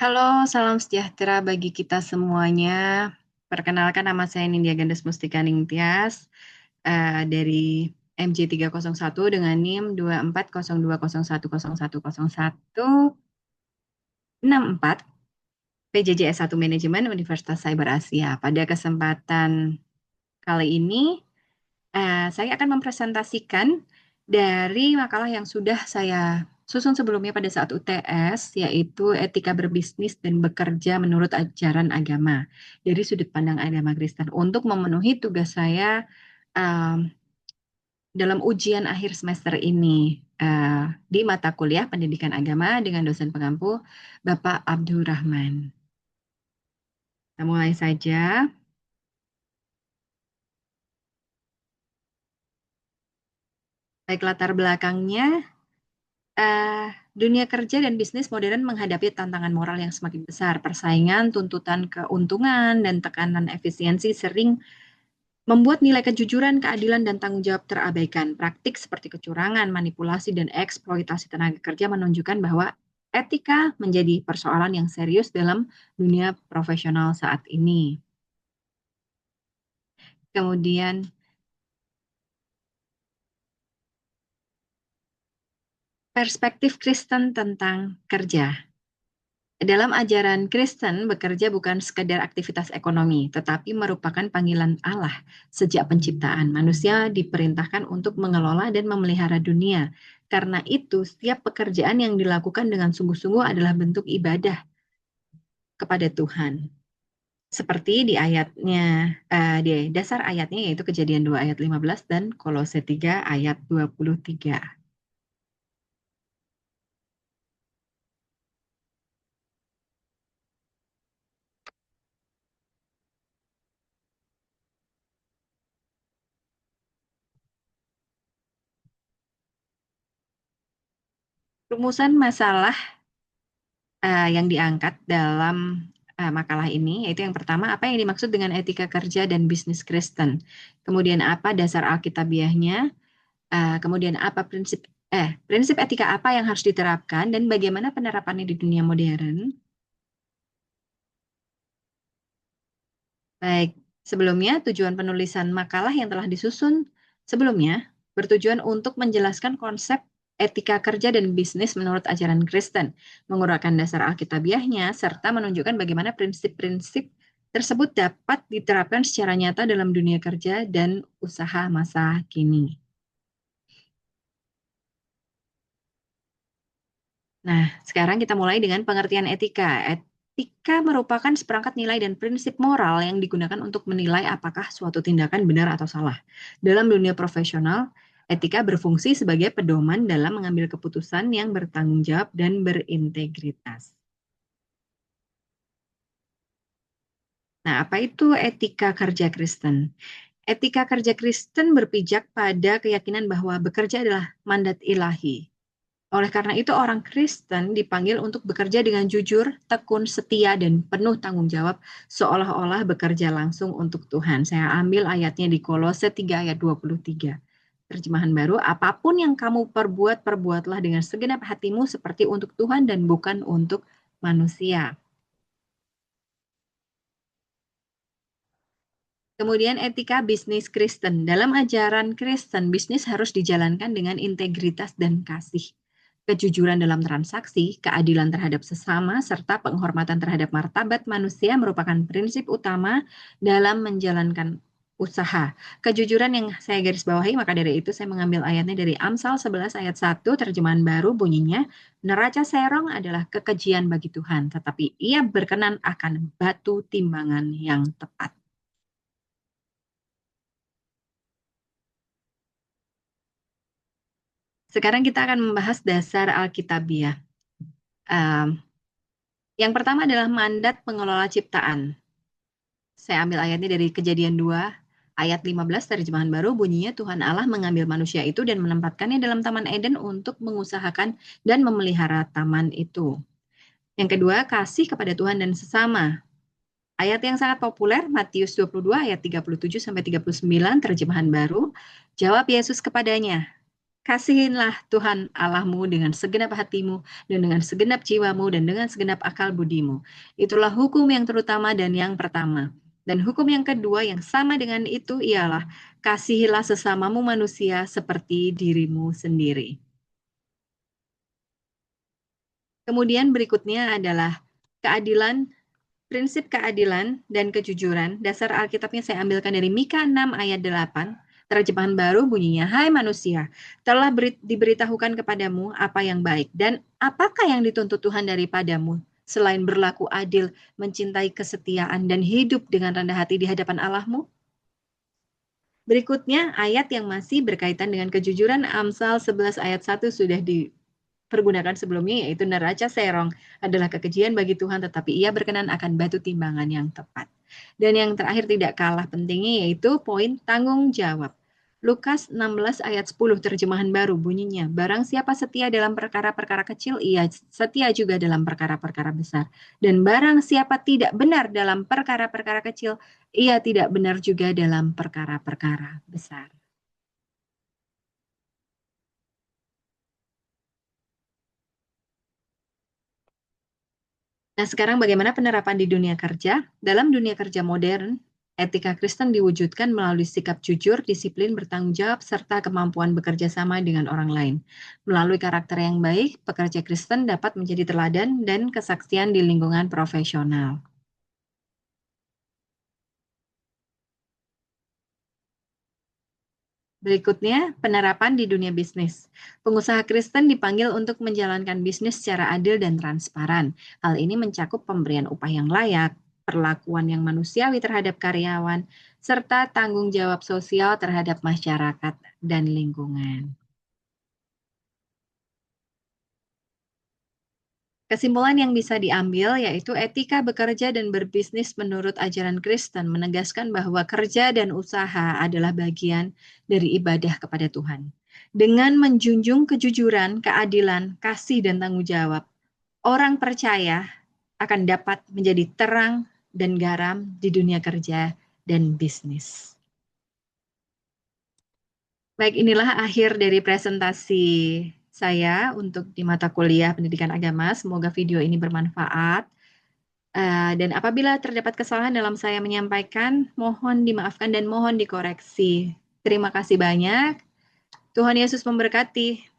Halo, salam sejahtera bagi kita semuanya. Perkenalkan, nama saya Nindya Gandes Mustika Ningtyas dari MJ301 dengan NIM 240201010164 PJJ S1 Manajemen Universitas Cyber Asia. Pada kesempatan kali ini, saya akan mempresentasikan dari makalah yang sudah saya susun sebelumnya pada saat UTS, yaitu Etika Berbisnis dan Bekerja Menurut Ajaran Agama dari sudut pandang agama Kristen, untuk memenuhi tugas saya um, dalam ujian akhir semester ini di mata kuliah Pendidikan Agama dengan dosen pengampu Bapak Abdurrahman. Kita mulai saja. Baik, latar belakangnya. eh, Dunia kerja dan bisnis modern menghadapi tantangan moral yang semakin besar. Persaingan, tuntutan keuntungan, dan tekanan efisiensi sering membuat nilai kejujuran, keadilan, dan tanggung jawab terabaikan. Praktik seperti kecurangan, manipulasi, dan eksploitasi tenaga kerja menunjukkan bahwa etika menjadi persoalan yang serius dalam dunia profesional saat ini. Kemudian, perspektif Kristen tentang kerja. Dalam ajaran Kristen, bekerja bukan sekedar aktivitas ekonomi, tetapi merupakan panggilan Allah. Sejak penciptaan, manusia diperintahkan untuk mengelola dan memelihara dunia. Karena itu, setiap pekerjaan yang dilakukan dengan sungguh-sungguh adalah bentuk ibadah kepada Tuhan. Seperti di ayatnya, di dasar ayatnya, yaitu Kejadian 2 ayat 15 dan Kolose 3 ayat 23. Rumusan masalah yang diangkat dalam makalah ini, yaitu yang pertama, apa yang dimaksud dengan etika kerja dan bisnis Kristen? Kemudian apa dasar Alkitabiahnya? Kemudian apa prinsip etika apa yang harus diterapkan dan bagaimana penerapannya di dunia modern? Baik, sebelumnya tujuan penulisan makalah yang telah disusun sebelumnya bertujuan untuk menjelaskan konsep etika kerja dan bisnis menurut ajaran Kristen, menguraikan dasar Alkitabiahnya, serta menunjukkan bagaimana prinsip-prinsip tersebut dapat diterapkan secara nyata dalam dunia kerja dan usaha masa kini. Nah, sekarang kita mulai dengan pengertian etika. Etika merupakan seperangkat nilai dan prinsip moral yang digunakan untuk menilai apakah suatu tindakan benar atau salah. Dalam dunia profesional, etika berfungsi sebagai pedoman dalam mengambil keputusan yang bertanggung jawab dan berintegritas. Nah, apa itu etika kerja Kristen? Etika kerja Kristen berpijak pada keyakinan bahwa bekerja adalah mandat ilahi. Oleh karena itu, orang Kristen dipanggil untuk bekerja dengan jujur, tekun, setia, dan penuh tanggung jawab, seolah-olah bekerja langsung untuk Tuhan. Saya ambil ayatnya di Kolose 3 ayat 23. Terjemahan baru, apapun yang kamu perbuat, perbuatlah dengan segenap hatimu seperti untuk Tuhan dan bukan untuk manusia. Kemudian etika bisnis Kristen. Dalam ajaran Kristen, bisnis harus dijalankan dengan integritas dan kasih. Kejujuran dalam transaksi, keadilan terhadap sesama, serta penghormatan terhadap martabat manusia merupakan prinsip utama dalam menjalankan usaha. Kejujuran yang saya garis bawahi, maka dari itu saya mengambil ayatnya dari Amsal 11 ayat 1, terjemahan baru bunyinya, neraca serong adalah kekejian bagi Tuhan, tetapi ia berkenan akan batu timbangan yang tepat. Sekarang kita akan membahas dasar Alkitabiah. Um, yang pertama adalah mandat pengelola ciptaan. Saya ambil ayatnya dari Kejadian 2 ayat 15 terjemahan baru bunyinya Tuhan Allah mengambil manusia itu dan menempatkannya dalam Taman Eden untuk mengusahakan dan memelihara taman itu. Yang kedua, kasih kepada Tuhan dan sesama. Ayat yang sangat populer Matius 22 ayat 37 sampai 39 terjemahan baru. Jawab Yesus kepadanya, Kasihilah Tuhan Allahmu dengan segenap hatimu, dan dengan segenap jiwamu, dan dengan segenap akal budimu. Itulah hukum yang terutama dan yang pertama. Dan hukum yang kedua yang sama dengan itu ialah, kasihilah sesamamu manusia seperti dirimu sendiri. Kemudian berikutnya adalah keadilan, prinsip keadilan dan kejujuran. Dasar Alkitabnya saya ambilkan dari Mika 6 ayat 8. Terjemahan baru bunyinya, hai manusia, telah diberitahukan kepadamu apa yang baik, dan apakah yang dituntut Tuhan daripadamu, selain berlaku adil, mencintai kesetiaan, dan hidup dengan rendah hati di hadapan Allahmu? Berikutnya, ayat yang masih berkaitan dengan kejujuran, Amsal 11 ayat 1 sudah dipergunakan sebelumnya, yaitu neraca serong adalah kekejian bagi Tuhan, tetapi ia berkenan akan batu timbangan yang tepat. Dan yang terakhir tidak kalah pentingnya, yaitu poin tanggung jawab. Lukas 16 ayat 10 terjemahan baru bunyinya, barang siapa setia dalam perkara-perkara kecil, ia setia juga dalam perkara-perkara besar. Dan barang siapa tidak benar dalam perkara-perkara kecil, ia tidak benar juga dalam perkara-perkara besar. Nah, sekarang bagaimana penerapan di dunia kerja? Dalam dunia kerja modern, etika Kristen diwujudkan melalui sikap jujur, disiplin, bertanggung jawab, serta kemampuan bekerja sama dengan orang lain. Melalui karakter yang baik, pekerja Kristen dapat menjadi teladan dan kesaksian di lingkungan profesional. Berikutnya, penerapan di dunia bisnis. Pengusaha Kristen dipanggil untuk menjalankan bisnis secara adil dan transparan. Hal ini mencakup pemberian upah yang layak, perlakuan yang manusiawi terhadap karyawan, serta tanggung jawab sosial terhadap masyarakat dan lingkungan. Kesimpulan yang bisa diambil yaitu etika bekerja dan berbisnis menurut ajaran Kristen menegaskan bahwa kerja dan usaha adalah bagian dari ibadah kepada Tuhan. Dengan menjunjung kejujuran, keadilan, kasih, dan tanggung jawab, orang percaya akan dapat menjadi terang dan garam di dunia kerja dan bisnis. Baik, inilah akhir dari presentasi saya untuk di mata kuliah Pendidikan Agama. Semoga video ini bermanfaat. Dan apabila terdapat kesalahan dalam saya menyampaikan, mohon dimaafkan dan mohon dikoreksi. Terima kasih banyak. Tuhan Yesus memberkati.